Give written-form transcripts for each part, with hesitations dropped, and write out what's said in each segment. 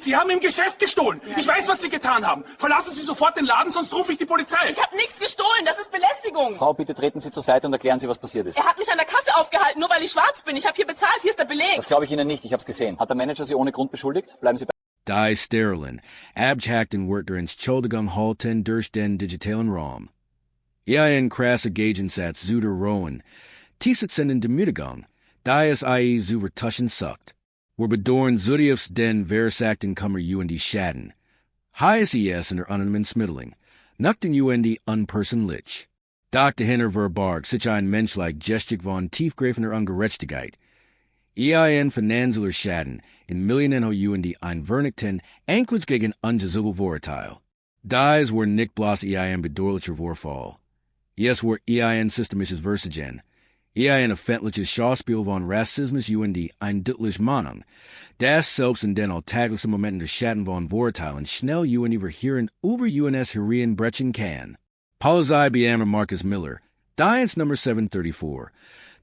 Sie haben im Geschäft gestohlen. Ja. Ich weiß, was Sie getan haben. Verlassen Sie sofort den Laden, sonst rufe ich die Polizei. Ich habe nichts gestohlen, das ist Belästigung. Frau, bitte treten Sie zur Seite und erklären Sie, was passiert ist. Er hat mich an der Kasse aufgehalten, nur weil ich schwarz bin. Ich habe hier bezahlt, hier ist der Beleg. Das glaube ich Ihnen nicht, ich habe es gesehen. Hat der Manager Sie ohne Grund beschuldigt? Bleiben Sie bei... Die sterilin, abjacten wort der Entschuldigung halten durch den digitalen Raum. Ein krasse Gegensatz zu der rohen, Tiesitzenden Demütigung, die es ie zu vertuschen sucht. Wir bedauern zutiefst den versagten Kummer die Schaden. Heiß es in der anonymen Smitteling, nicht den die unpersönlich. Dr. Hinner verbarg sich ein menschlich gestik von tiefgreifender Ungerechtigkeit. Ein finanzieller Schaden in Millionen die ein Vernichten Anklage gegen ungesuchte Vorurteile. Dies were nicht bloß ein bedauerlicher Vorfall. Yes were ein systemisches Versagen. Ein öffentliches Schauspiel von Rassismus die ein deutlich Meinung. Das selbst in den alltäglichen Momenten der Schatten von Vorurteilen schnell die verheeren über UNS Herien brechen kann. Polizei Beammer Marcus Miller, Diens Nummer 734,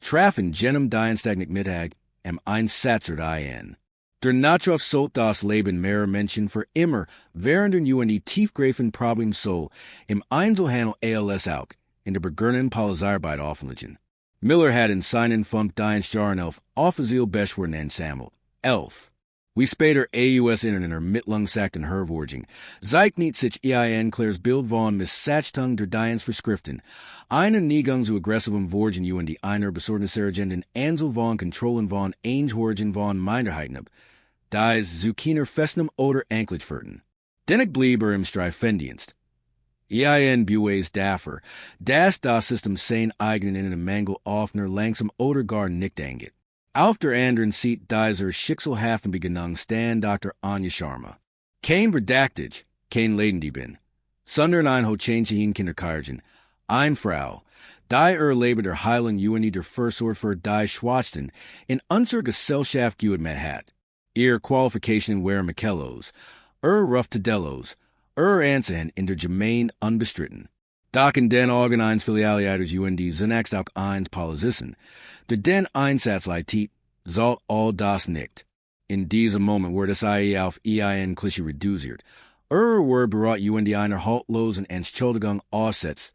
trafen jenem Dienstag Mittag am Einsatzer ein. Der Natrof sollt das Leben mehr Menschen für immer während die tiefgreifenden Problem so im Einzelhandel als auch in der beginnenden Polizeiarbeit offenlegen. Miller had in seinen Funk Dienstjahren 11 offiziell Beschweren ensammelt. 11. Wie später AUS Internet Mittlung sagt in Hervorging, zeigt nicht sich Klares Bild von Missachtung der Dienstverschriften, einen Niegang zu aggressivem Vorgen die einer besorgniserregenden Ansel von Kontrollen von Einhorgen von Minderheiten ab, dies zu keiner festem oder Anklage führten. Dennoch blieb im Streifendienst. Bues dafür, dass das System sein eigenen in einem Mangel offener langsam oder gar nicht angeht. Auf der anderen Seite dieser schicksalhaften Begegnung stand Dr. Anja Sharma. Kein Verdächtig, kein Ledendiebin. Sondern ein Hochenchen Kinderkargen. Ein Frau, die Leben der heilen der Versorg für die Schwarzen in unserer Gesellschaft mit hat. Ihr Qualifikationen waren Michelos, Rough Tadellos, Ansahen in der Gemein unbestritten. Doch in den Augen eines Filialleiters zunächst auch eins Polizisten, der den Einsatz leitet, soll all das nicht. In diesem Moment wird es auf Klischee reduziert. Wird berat einer haltlosen Entschuldigung aussetzt,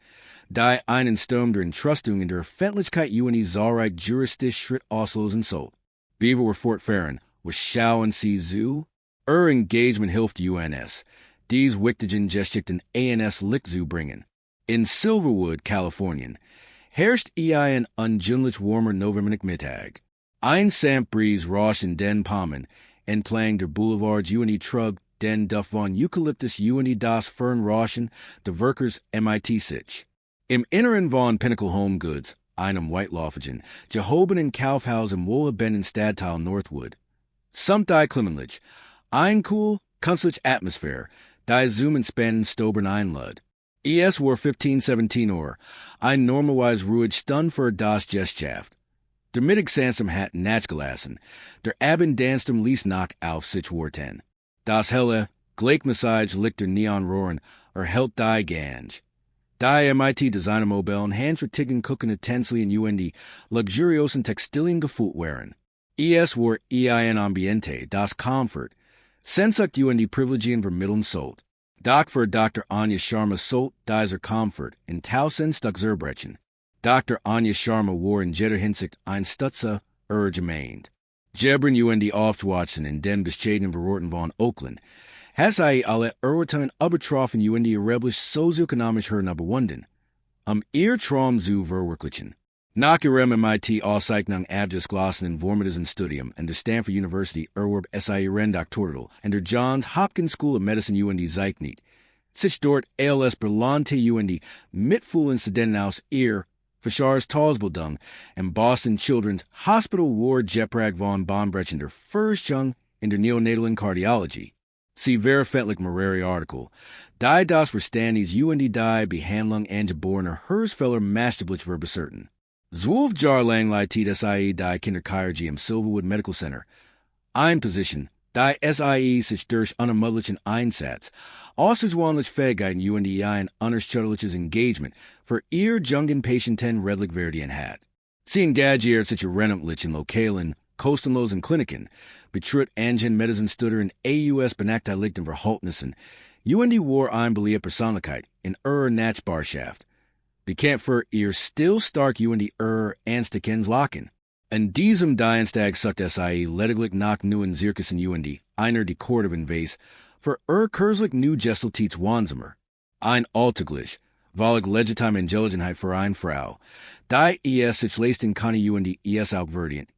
die einen Sturm der Entrustung in der Öffentlichkeit zahlreich juristisch Schritt auslosen soll. Wie wir fortfahren, was schauen Sie zu? Engagement hilft UNS, dies wichtigen Geschichten ANS Licht zu bringen. In Silverwood, Kalifornien, herrscht ein ungewöhnlich warmer Novembermittag. Ein Sandbreeze rauscht in den Palmen, entlang der Boulevards trug den Duft von Eukalyptus das Fern rauschen, der Workers MIT sich. Im Inneren von Pinnacle Home Goods, einem Whitelaufigen, gehobenen Kaufhaus im wohlhabenden Stadtteil Northwood. Samt die Klimmenlich, ein cool, künstlich Atmosphäre, die zoomen spannen stobern einlud. Es war 15:17 Uhr, ein normalerweise ruhig Stund für das Geschaft. Der Mittagsansam hat nachgelassen, der Abend danstem ließ nach auf sich warten. Das helle, Gleichmessage liegt der Neonrohren, hält die Gange. Die MIT Designermobilen handvertigen gucken intensely in die luxuriosen Textilien gefühlt waren. Es war ein Ambiente, das Comfort, sensucht die Privilegien vermitteln sollt. Doch für Dr. Anja Sharma sollt dieser Comfort in tausend Stück zerbrechen. Dr. Anja Sharma war in jeder Hinsicht ein Stutzer gemeint. Jebren die Aufwachsen in den bescheidenen Verorten von Oakland, has alle Urteilen übertroffen die rebellisch sozioökonomisch überwunden. Ihr Traum zu verwirklichen. Nach ihrem MIT Auszeichnung abgeschlossen informativen Studium an der Stanford University erwarb ihren Doktortitel an der Johns Hopkins School of Medicine zeigt nicht. Sich dort als berlante die mitfühlenden Studenten aus ihr Fischars Talsbildung im Boston Children's Hospital war Jeprag von Bonbrechen der Firstjung in der Neonatalen Cardiology. Sie veröffentlicht mehrere Artikel. Die das Verständnis die Behandlung angeborener Hersfeller masterlich verbecerten. 12 Jahre lang leitet SIE die Kinderchirurgie im Silverwood Medical Center. Ein Position, die SIE sich durch unermüdlichen Einsatz, außergewöhnlich Fähigkeiten die ein unerschütterliches Engagement für ihr jungen Patienten redlich werden hat. Sie engagiert sich renntlich in lokalen, kostenlos und Kliniken, betrut Angen Medizinstuder in AUS benachteiligten Verhaltnissen, UND war einbelie Persönlichkeit in Natchbarschaft. Bekannt für ihr still stark UND Anstekens Lachen. En diesem Dienstag sucht SIE lediglich nach neuen Zirkus in UND, einer die Kordovan Vase, für kurzlich nu Gesteltiets Wansamer. Ein Alltäglich, Walig legitime Ingeligenheit für eine Frau, die sich leisten kann UND auch verdient.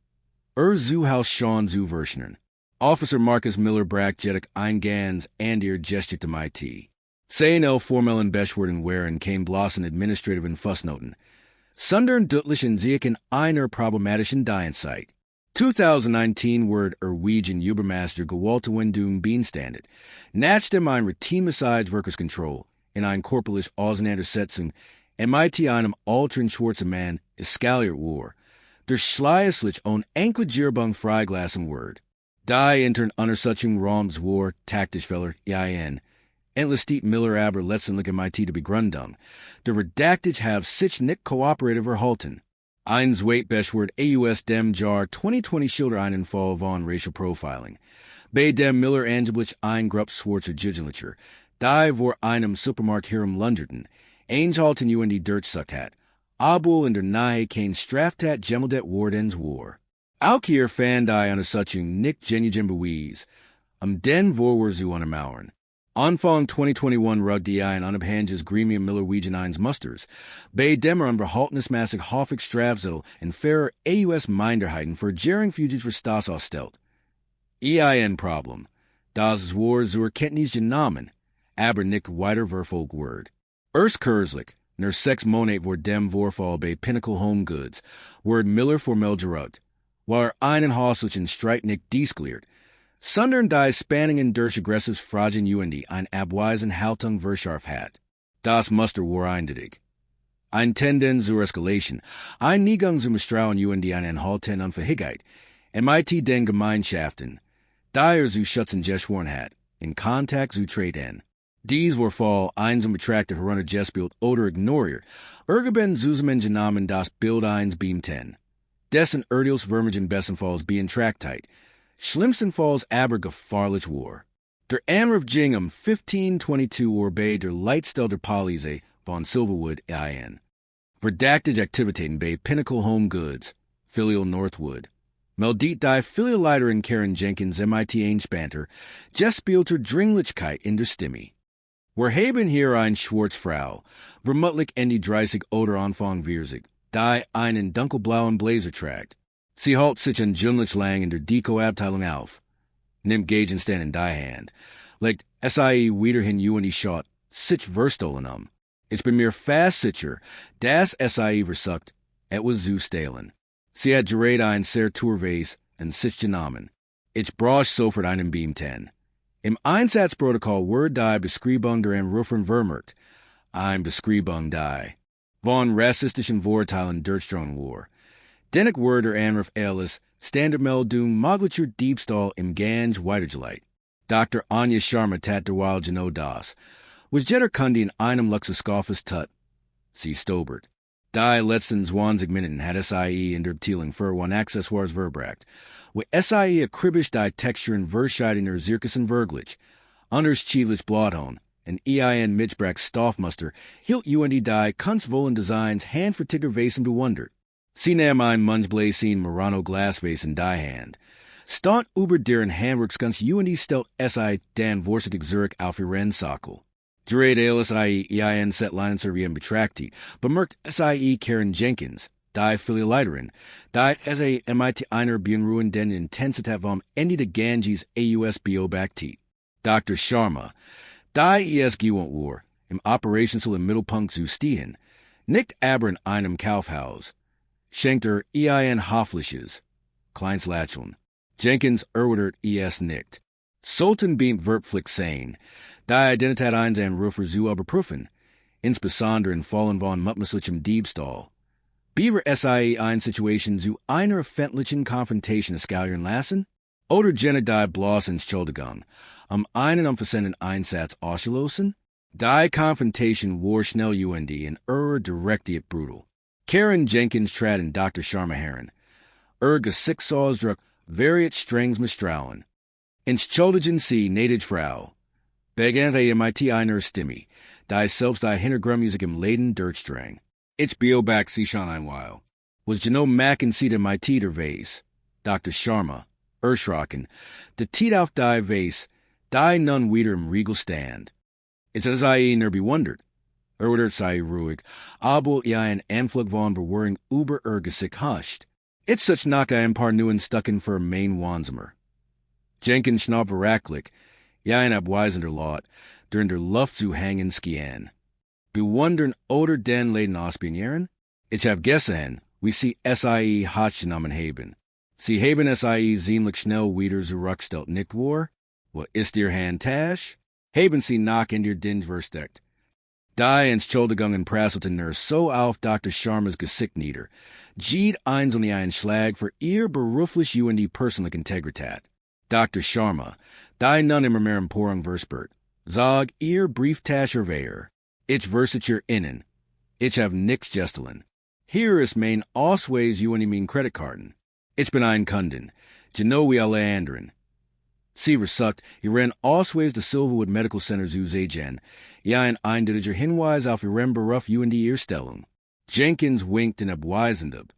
Zuhaus schon zu Verschnern. Officer Marcus Miller Brack Jedek Eingans and ihr Gesture MIT. CNL formellen Beschwerden wären kein bloßen administrativen Fussnoten. Sondern deutlichen Sieken einer problematischen Dienstheit. 2019 word Norwegian Übermaster gewollte Wendung Beanstandet, nach dem ein routinemäßiges Workerskontroll in ein korporales Auseinandersetzung MIT einem alteren schwarzen Mann eskaliert war, der schleißlich on Enkelgierbung freigelassen word. Die intern Untersuchung Raums war taktisch feller ein, endlich steht Miller aber letztendlich MIT de Begründung, der redactage have sich nicht kooperative verhalten. Eins wait Beschword AUS dem Jar 2020 schilder einen Fall von Racial Profiling. Bei dem Miller angeblich ein Grupp schwarzer Jugendlicher, die vor einem Supermarkt hier im Lunderton, eingehalten UND Dirtsucht hat, obwohl in der Nähe kein Straftat gemeldet wardens war. Auch hier fand die Untersuchung nicht genuine Beweise, den Vorwurf zu untermauern. Anfang 2021 rugg die ein unabhängiges Gremium Miller Wegen eins Musters, bei dem an verhaltnismäßig häufig Strafzettel in fairer AUS Minderheiten für Gering-Fugitiv Verstoß ausstellt. Problem. Das war zur Kenntnis genommen, aber nicht weiter verfolgt word. Erst kürzlich, nach 6 Monaten vor dem Vorfall bei Pinnacle Home Goods, word Miller formell geruggt, war einen häuslichen Streit nicht deesklärt, sondern die Spanningen durch aggressives Fragen UND ein abweisen Haltung verschärft hat. Das Muster war eindeutig. Ein Tendenz zur Eskalation, ein Neigung zum Misstrauen UND einen Halten an Verhigkeit, MIT den Gemeinschaften, die zu schützen geschworen hat, in Kontakt zu treten. Dies war Fall einsam betrachtet herunter Gespült oder ignoriert, irgendwann zusammen genommen das Bild eins beamten. Dessen Urteils Vermigen bestenfalls beantragtheit, schlimmstenfalls aber gefahrlich war. Der Anruf ging 1522 Uhr bei der Leitstelle der Polizei von Silverwood ein. Verdacted Aktivitäten bei Pinnacle Home Goods, Filial Northwood. Meldet die Filialleiterin Karen Jenkins MIT Einspanter, gespielter Dringlichkeit in der Stimme. Wir haben hier ein schwarze Frau, vermutlich in die 30 oder Anfang 40, die einen dunkelblauen Blazer trägt. Sie hält sich angeblich lang in der Deko-Abteilung auf, nimmt Gegenstände in die Hand, legt SIE wiederhin UND Schott, sich verstohlen Ich bin mir fast sicher, dass SIE versucht, etwas zu stehlen. Sie hat gerade ein sehr Tourweis und sich genommen. Ich brauche sofort einen Beamten. Im Einsatzprotokoll wird die Beschreibung der Anruferin vermerkt, ein Beschreibung die von rassistischen Vorurteilen durchstrom war. Dennoch wird der Anruf alles Standardmeldung möglicher Diebstahl im Ganj weitergeleitet. Dr. Anja Sharma tat derweil genau das, was jeder Kunde in einem Luxuskaufes tut. Sie stobert. Die letzten 20 Minuten hat SIE in der Abteilung für ein Accessoires verbracht, wo SIE akribisch die Texturen verschiedener Zirkussen verglich, anders chieflich Bladhorn, und EIN Mitchbrack Stoffmuster hielt UND die kunstvollen Designs handvertigerweisen bewundert. Sie nahm ein munchbläsin Murano Glasvase in die Hand. Stand über deren Handwerkskunst UND stellt SI den vorsichtig Zurück auf ihren Sockel. Gerät LSIE EIN Setleinen servieren betrachtet, bemerkt SIE Karen Jenkins, die Filialleiterin, die SI MIT einer beunruhigenden Intensität vom Ende der Ganges AUS beobachtet. Dr. Sharma, die gewohnt war, im Operationssaal im Mittelpunkt zu stehen, nicht aber in einem Kaufhaus, schenkt EIN Hoffliches, Kleinslacheln. Jenkins erwidert nicht. Sultan beamt verpflicht sein, die Identität eines Anrufer zu überprüfen, insbesondere in Fallen von mutmaßlichem Diebstahl. Beaver SIE eine Situation zu einer öffentlichen Konfrontation eskalieren lassen? Oder jene die bloß Entschuldigung, einen umfassenden Einsatz ausschlossen? Die Konfrontation war schnell UND in direktiert brutal. Karen Jenkins trat in Dr. Sharma heran. Gesichtsausdruck variet strengs misstrauen. Entschuldigen Sie, gnädige Frau. Begente MIT einer Stimme, die selbst die Hintergrundmusik im Laden durchstrang. Ich beobacht sie schon ein Weil. Was Geno Macken sie dem MIT der Vase, Dr. Sharma, erschrocken, de Tiet auf die Vase, die nun wieder im Riegel stand. It's as I ner bewundert. Oder sei ruhig, aber ja ein Anflug von Bewurring über Gesicht huscht. It's such knock ein paar neuen Stucken für Main Wansamer. Jenkins schnaub veraklich, ja ein abweisender Lot, der der Luft zu hängen skien. Bewundern oder den Laden ausbinieren? Ich hab gesehen, wie sie SIE Hotgenommen haben. Sie haben SIE ziemlich schnell wieder zurückgestellt, nicht wahr? Wo ist ihr Handtasch? Haben sie nach in ihr Dins versteckt. Die Entschuldigungen prasselten nur so auf Dr. Sharmas Gesicht nieder. Jied eins und einen Schlag für ihr beruflich und die persönliche Integrität. Dr. Sharma, die nun immer mehr Emporung verspert. Sag ihr Brieftascher wer. Ich verset ihr innen. Ich hab nix gestelen. Hier ist mein Ausweis und mein Kreditkarten. Ich bin ein Kunden. Geno wie alle anderen. Sie versucht, ihren Ausweis de Silverwood Medical Center zu sehen, ja ein eindeutiger Hinweis auf ihren Beruf und die Erstellung. Jenkins winked in abweisend ab.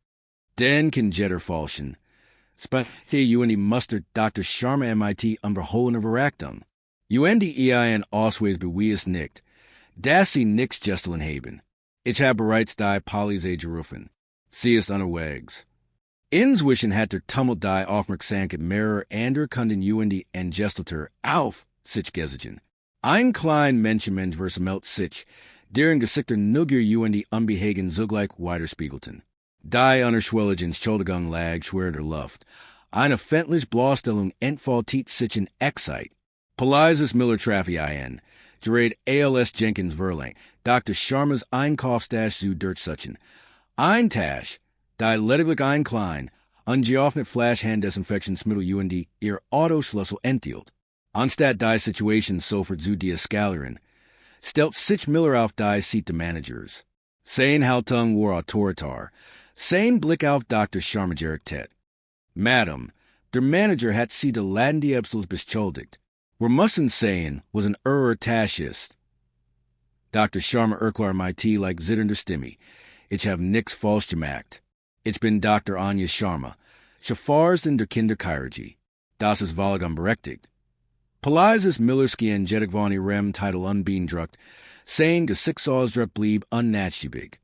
Den kann Jetter falschen. Spät und die Mustard Dr. Sharma MIT unverhohlener Verachtung. Und die ein Ausweis bewies nicht. Das sie nix gestelen haben. Ich habe bereits die Polizei gerufen. Sie ist unterwegs. Inzwischen hat der Tumult die Aufmerksamkeit mehrerer anderer Kunden und die Angestelter auf sich gesichert. Ein klein Menschenmensch versammelt sich, deren Gesichter nugger und die Unbehagen zugleich widerspiegelten. Die unerschwellige Entschuldigung lag schwer der Luft. Eine fendliche Bloßstellung entfaltet sich in Excite. Polizes Miller Traffi ein, gerät ALS Jenkins Verlang, Dr. Sharmas Einkaufstasch zu durchsuchen. Ein Tasch, die lediglich ein klein, ungeöffnet Flash-Hand-Desinfektionsmittel und die ihr Autoschlüssel enthielt. Anstatt die Situation sofort zu deeskalieren, stellt sich Miller auf die Seat des Managers. Sein Haltung war autoritar, sein Blick auf Dr. Sharma gerichtet. Madam, der Manager hat sie de Ladendiebstahls beschuldigt. Wir müssen sehen, was ein Tasch ist. Dr. Sharma erklärt MIT like zitternder Stimme. Ich hab nix falsch gemacht. Ich bin Dr. Anja Sharma, Schaffarsden der Kinderchirurgie. Das ist völlig unberechtigt. Polizes Millerski Jetig von ihrem Titel unbeeindruckt, sein Gesichtsausdruck blieb unnatschig.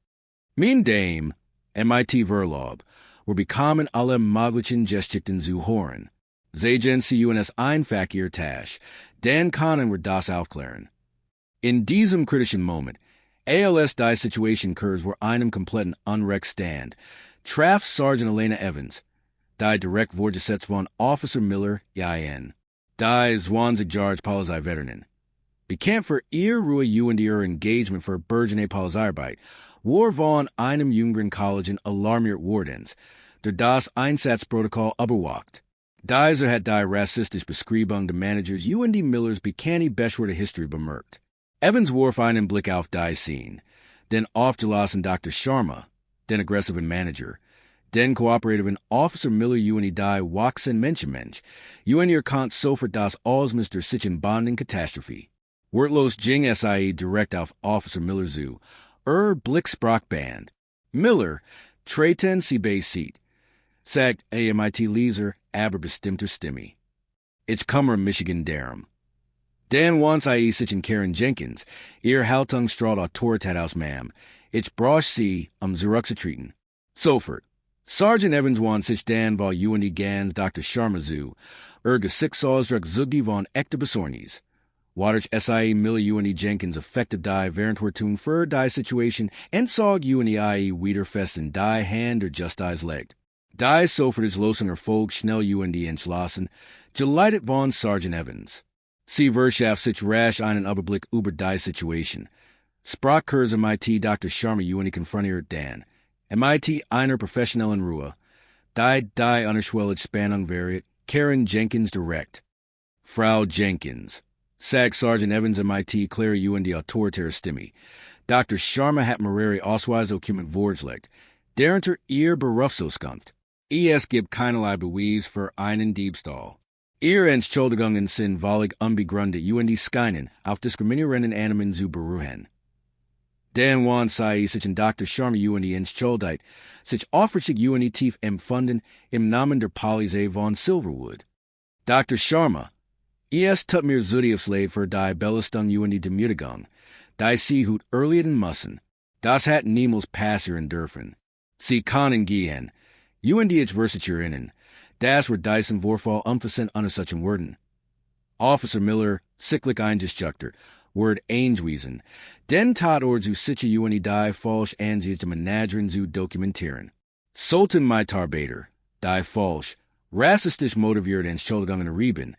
Mein Dame, MIT Verlob, wir bekamen alle möglichen Geschichten zu hören. Sehen Sie uns einfach Ihr Tasch, dann können wir das aufklären. In diesem kritischen Moment, ALS die Situation occurs vor einem kompletten Unrecht stand, traf Sergeant Elena Evans, die direkt vorgesetzt von Officer Miller, ein. Die 20 Jahre Polizeiveteran. Bekannt für ihr Ruhe und ihr Engagement für burgeonie Polizeiarbeit, war von einem jüngeren College alarmiert Wardens, der das Einsatzprotokoll überwacht. Dieser hat die rassistische Beschreibung der Managers und die Millers bekannte beschwerte History bemerkt. Evans warf einen Blick auf die Scene, den aufgelassen Dr. Sharma, den aggressiven Manager, den kooperativen Officer Miller und die wachsen Menschenmensch, und ihr konnte sofort das Ausmuster sich in Banden Katastrophe. Wortlos ging SIE direkt auf Officer Miller zu, Blick sprach Band. Miller, treten Sie bei Seat, sagt MIT Leser, aber bestimmter Stimme. Ich komme Michigan darum. Dan once I sich in Karen Jenkins, ihr Haltung strahlt Autorität aus, ma'am. Ich brauch Sie, zurückzutreten. Sofort. Sergeant Evans wants sich Dan bei und Gans Dr. Sharma zu, Gesichtsausdruck zugdi von echte Besorgnis. Waters SIE Miller und Jenkins effective die während wir tun für die Situation entsag und IE wieder fest in die Hand or just Die's legt. Die sofort ist los und Erfolg schnell und entschlossen, geleitet von Sergeant Evans. Sie verschafft sich rasch einen Überblick über die Situation. Sprach kurz MIT Dr. Sharma und konfrontiert Dan. MIT einer professionellen Ruhe. Die unerschwellige Spannung variiert, Karen Jenkins direkt. Frau Jenkins. Sagt Sergeant Evans MIT klar und die autoritäre Stimme. Dr. Sharma hat Mareri Ausweis Dokument vorgelegt, derunter ihr Berufsauskunft. Es gibt keinerlei Beweis für einen Diebstahl. Ihr Entschuldigungen sind völlig unbegründet und scheinen auf diskriminierenden Annahmen zu beruhen. Den Wan sei sich in Dr. Sharma und Entschuldigt, sich offert sich und tief empfunden im Namen der Polizei von Silverwood. Dr. Sharma, es tut mir zutiefst leid für die Belastung und Demütigung, die Sie hut erleiden müssen. Das hat niemals passieren dürfen. Sie können gehen, und ich Versicherinnen, das wird diesen Vorfall unversehrt unersetzen werden. Officer Miller, sicklich eingeschüchtert, wird eingewiesen, den Tatort zu sicher und die falsch ansiedete Managerin zu dokumentieren. Sollten Mitarbeiter, die falsch, rassistisch motivierte Entschuldigungen erheben,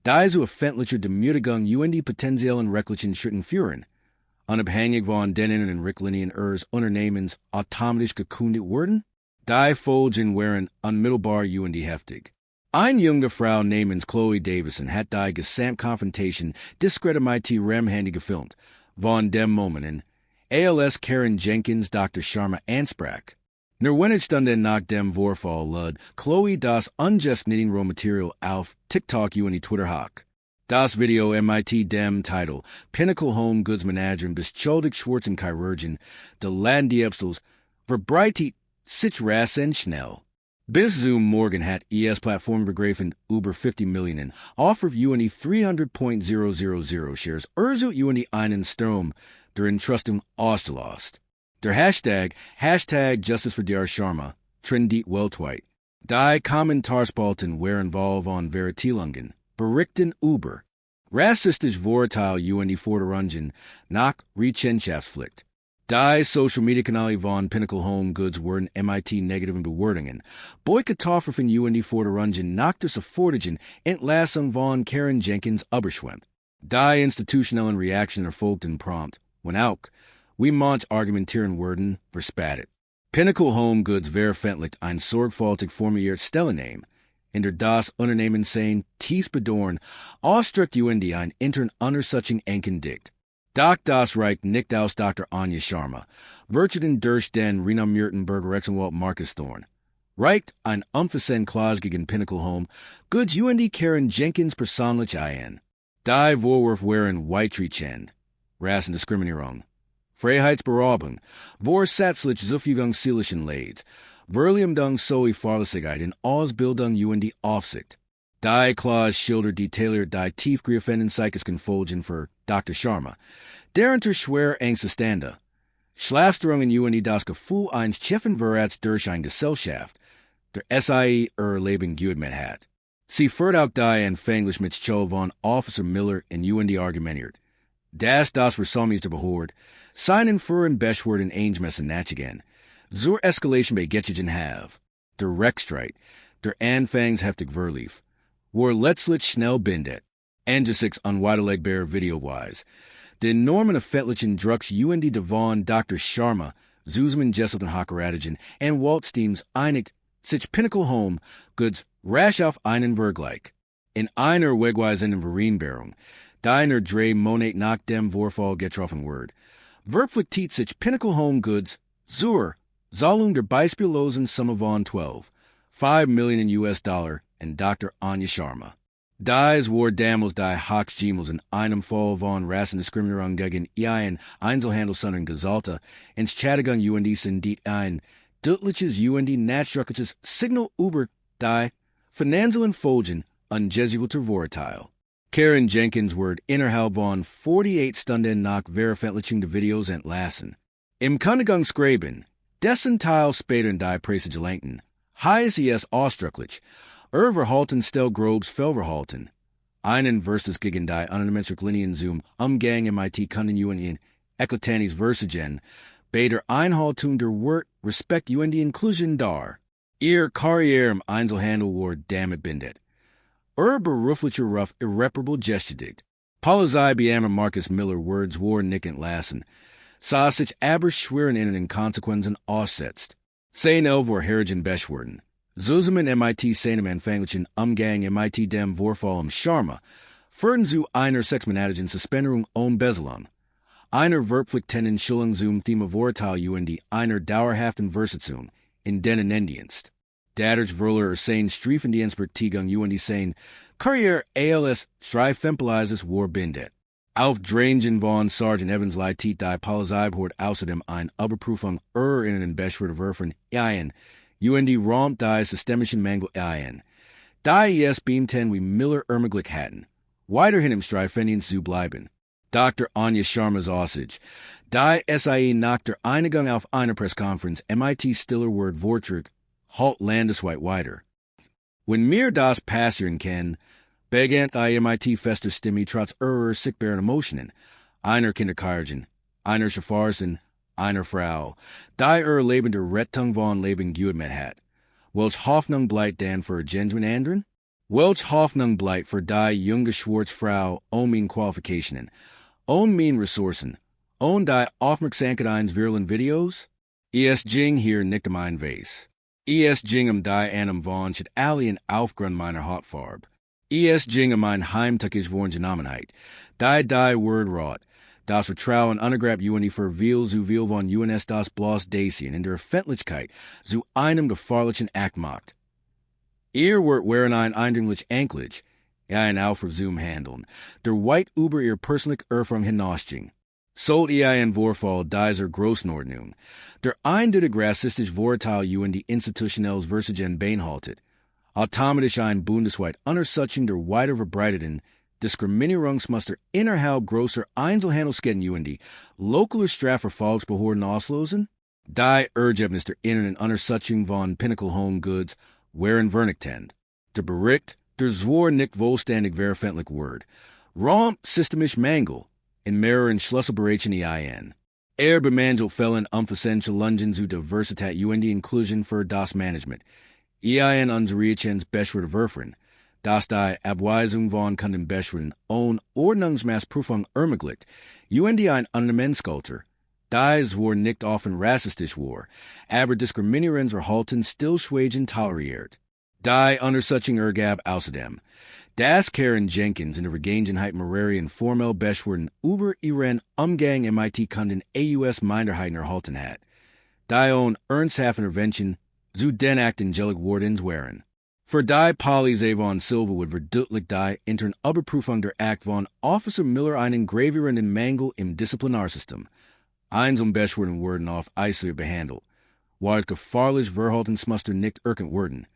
die zu öffentlicher Demütigung und die potenziellen rechtlichen Schritten führen, unabhängig von denen und Richtlinien ihres Unternehmens automatisch gekündigt werden, die Folgen wären unmittelbar und heftig. Eine junge Frau namens Chloe Davison hat die Gesamtkonfrontation diskret mit Handy gefilmt, von dem Moment an, als Karen Jenkins Dr. Sharma ansprach. Nur wenig Stunden nach dem Vorfall lud Chloe das unjust knitting Rohmaterial auf TikTok und Twitter hoch. Das Video mit dem Titel Pinnacle Home Goods Managerin beschuldigt schwarzen Chirurgen de Diebstahls verbreitet sich rasend schnell. Bis zum Morgen hat es Plattform begriffen über 50 Millionen, offer und 300.000 shares, und einen Strom der Entrustung ausgelost. Der Hashtag Justice for Dr. Sharma trendet weltweit. Die Kommentarspalten waren voll von Vertellungen, Berichten über rassistische Vorurteile und Forderungen nach Rechenschaftspflicht. Die Social Media Kanäle von Pinnacle Home Goods wurden mit negativen Bewertungen, Boykottarfen und Forderungen nach der sofortigen Entlassung von Karen Jenkins überschwemmt. Die institutionellen Reaktionen erfolgten prompt, wenn auch, wie manch argumentieren würden, verspattet. Pinnacle Home Goods veröffentlicht ein sorgfältig formuliertes Stellungnahme, in der das Unternehmen sein tief bedauern ausdrückt und ein intern Untersuchung ankündigt. Doch das reicht nicht aus Dr. Anja Sharma, wirtschaften durch den renommierten Rechtsanwalt Marcus Thorne. Reicht ein unversehrt Klaus gegen Pinnacle Home Goods und Karen Jenkins persönlich ein. Die Vorwürfe waren weitreichend. Rassendiskriminierung, Freiheitsberaubung, vorsätzlich Zufügungszielischen Leids, Verleumdung sowie Fahrlässigkeit in Ausbildung und die Aufsicht. Die Klaus schildert detailliert die tiefgreifenden psychischen Folgen für Dr. Sharma, der unter schwer Ängste stande. Schlafstörungen und das Gefühl eines Chefenverrats durch eine Gesellschaft, der SIE Leben geübt hat. Sie führt auch die anfänglich mit Schuld von Officer Miller und argumentiert. Das Versäumnis der Behörde, seinen führen beschwerden eingemessen nachgehen, zur Eskalation bei Getchigen have, der Rechtsstreit, der anfangs heftig verlief, war letztlich schnell bindet, angesichts unwiderlegbarer Videoweise. Den Normen öffentlichen Drucks und die von Dr. Sharma, Zusman Jesselten Hockeratigen und Waldsteins einigt sich Pinnacle Home Goods rasch auf einen Vergleich. In einer wegweisenden Vereinbarung, deiner drei Monate nach dem Vorfall getroffen wird, verpflichtet sich Pinnacle Home Goods zur Zahlung der beispiellosen Summe von 5 Millionen US-Dollar in Dr. Anja Sharma. Dies war damals die Hochstjemals in einem Fall von Rassendiskriminierung gegen ihren Einzelhandel sondern Gesalte Entschädigung und sind ein deutliches und nachdrückliches Signal über die finanziellen Folgen ungesuchter Vorurteile. Karen Jenkins wird innerhalb von 48 Stunden nach Veröffentlichung der Videos entlassen. Im Kündigungsschreiben, dessen Teil später in die Presse gelangten, heißt es ausdrücklich, Verhalten stellt grobes Fehlverhalten. Einen versus gegen die unmenschliche Linien zum Umgang mit Kunden und eklatantes Versagen, bei der Einhaltung der Wort, Respekt und die Inklusion dar. Ihr Karriere im Einzelhandel war damit bindet. Beruflicher Ruf irreparable gestigt. Polizeibeamter Marcus Miller words war nicht entlassen, sah sich aber schweren in Konsequenzen aussetzt. Sein war herrigen beschwerden. Zusammen mit seinem anfänglichen Umgang mit dem Vorfall Sharma, führten zu einer sechsmonatigen Suspendierung ohne Bezahlung, einer verpflichtenden Schulung zum Thema Vorurteile und einer dauerhaften Versetzung in den Indienst. Datters Verler sein Striefendienstbertigung UND sein Courier ALS Streifempelizes war bindet. Auf Drangen von Sergeant Evans Leitit die Polizeibehoort außerdem ein Überprüfung in den Beschuldigten ein UND Raum die systemischen Mangel ein. Die yes beamten wie Miller ermöglicht hatten. Weiterhin im Streifendienst zu bleiben. Dr. Anja Sharma's Aussage. Die SIE nach der Einigung auf einer Presskonferenz MIT Stiller Word Vortrag halt landesweit weiter. Wenn mir das passieren kann, begant die MIT fester Stimme trotz sichtbaren Emotionen. Einer Kinderkargen, einer Schwarzen, einer Frau. Die Leben der Rettung von Leben geübt hat. Welch Hoffnung bleibt dann für genuine anderen? Welch Hoffnung bleibt für die junge schwarze Frau ohne meine Qualifikationen, ohne meine Ressourcen, ohne die Aufmerksamkeit eines viralen Videos? Es ging hier nicht mein Weiß. Es ging die einem von shit alien Aufgrund meiner Hautfarbe. Es ging mein heimtückisch Wohngenommenheit. Die Word rot. Das Vertrauen undergrab UND verwil zu viel von UNS das bloß Dacian in der Öffentlichkeit zu einem gefahrlichen Akt macht. Wird wären ein eindringlich Anklage, ein Aufversum handeln, der weit über ihr persönlich Erfahrung hinausging. Sollt ein Vorfall dieser Großnordnung, der eindeutig rassistisch Vorurteile UND institutionelles Versagen beinhaltet, automatisch ein bundesweit Untersuchung der weiter verbreiteten Diskriminierungsmuster innerhalb großer Einzelhandelsketten UND lokaler Strafverfolgsbehörden auslosen? Die Ergebnis der inneren Untersuchung von Pinnacle Home Goods wären vernichtend. Der Bericht, der zwar nicht vollständig veröffentlicht wird, räumt systemisch Mangel in mehreren Schlüsselbereichen ein. Bemangelt Fällen umfassende Lungen zu Diversität UND Inclusion für das Management. Unsere Riechens Beschuldigten, dass die Abweisung von Kunden Beschuldigten ohne Ordnungsmaßprüfung ermöglicht, UND ein Unternehmenskultur, dies war nicht offen rassistisch war, aber Diskriminierungsverhalten stillschweigend toleriert. Die Untersuchung ergab außerdem, dass Karen Jenkins in der Vergangenheit mehrere formell Beschwerden über ihren Umgang MIT Kunden AUS Minderheiten erhalten hat. Die ohne ernsthafte Intervention zu den angelig wordens wären. Für die Polizei von Silva wird verdeutlicht die intern Überprüfung der Akt von Officer Miller einen gravierenden Mangel im Disziplinarsystem. Einzelne Beschwerden wurden auf Eisler behandelt, weil gefahrlich Verhaltensmuster nicht erkannt wurden.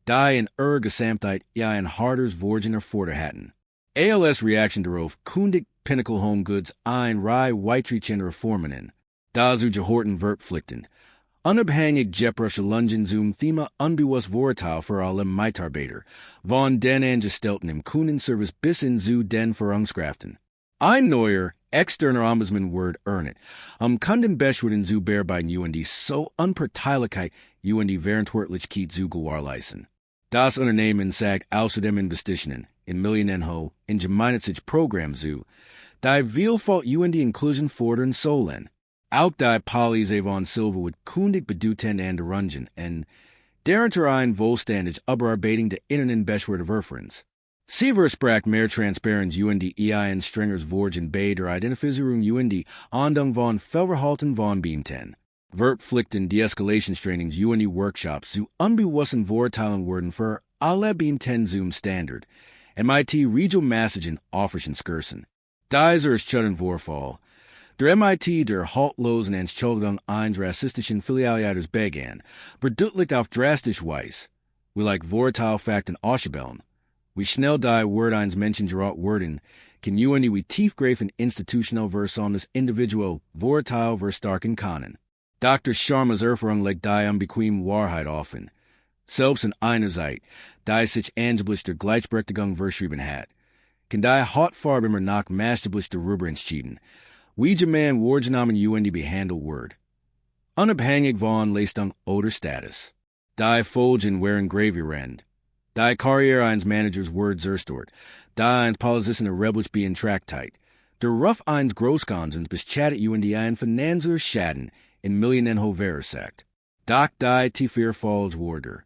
Die in Gesamtheit ein hartes Vorgehen erfordert hatten. ALS Reaction darauf kündigt Pinnacle Home Goods ein Reihe weitreichender Reformen. Dazu gehorten Verpflichten. Unabhängig jeprige Lungen zum Thema unbewusst Vorurteile für alle Mitarbeiter, von den Angestellten im Kundenservice bis hin zu den Führungskräften. Ein neuer, externer Ombudsman wird ernet, Kundenbeschwerden zu bearbeiten UND so Unparteilichkeit UND Verantwortlichkeit zu gewährleisten. Das Unternehmen sagt außerdem Investitionen in Millionen in gemeinnützige Programme zu, die Vielfalt UND Inclusion fordern sollen. Auch die Polizei von Silva wird kundig bedeutend an der Rungen und darunter ein vollständig Überarbeitung der inneren Beschwerdeverfahrens. Sie versprach mehr Transparenz UND ein strengeres Vorgehen bei der Identifizierung UND Ahndung von Fehlverhalten von Beamten. Verpflichten Deescalationstrainings UND Workshops zu unbewussten Vorurteilen werden für alle Beamten zum Standard. MIT Regional Messagen offerschen Skirsen. Dieser ist schon Vorfall. Der MIT der haltlosen Entschuldigung eines rassistischen Filialleiters begann, verdeutlicht auf drastisch Weise, wie like Vorurteilfakten auszubilden, wie schnell die Word eines Menschen gerät werden, kann UND wie tiefgreifend institutional versus das individual Vorurteil verstarken können. Dr. Sharma's Erfahrung legt die unbequeme Wahrheit offen. Selbst in einer Zeit, die sich angeblich der Gleichberechtigung verschrieben hat, kann die Hautfarbe immer noch maßgeblich darüber entschieden, wie man Wortgenommen UND behandelt wird. Unabhängig von Leistung oder Status. Die Folgen wären gravierend. Die Karriere eines Managers wird zerstört. Die eines Polizisten rebellisch beeinträchtigt. Der Ruf eines Großkonsens beschattet UND ein finanzieller Schaden in Millionen verursacht. Doch die tiefer falls wurde.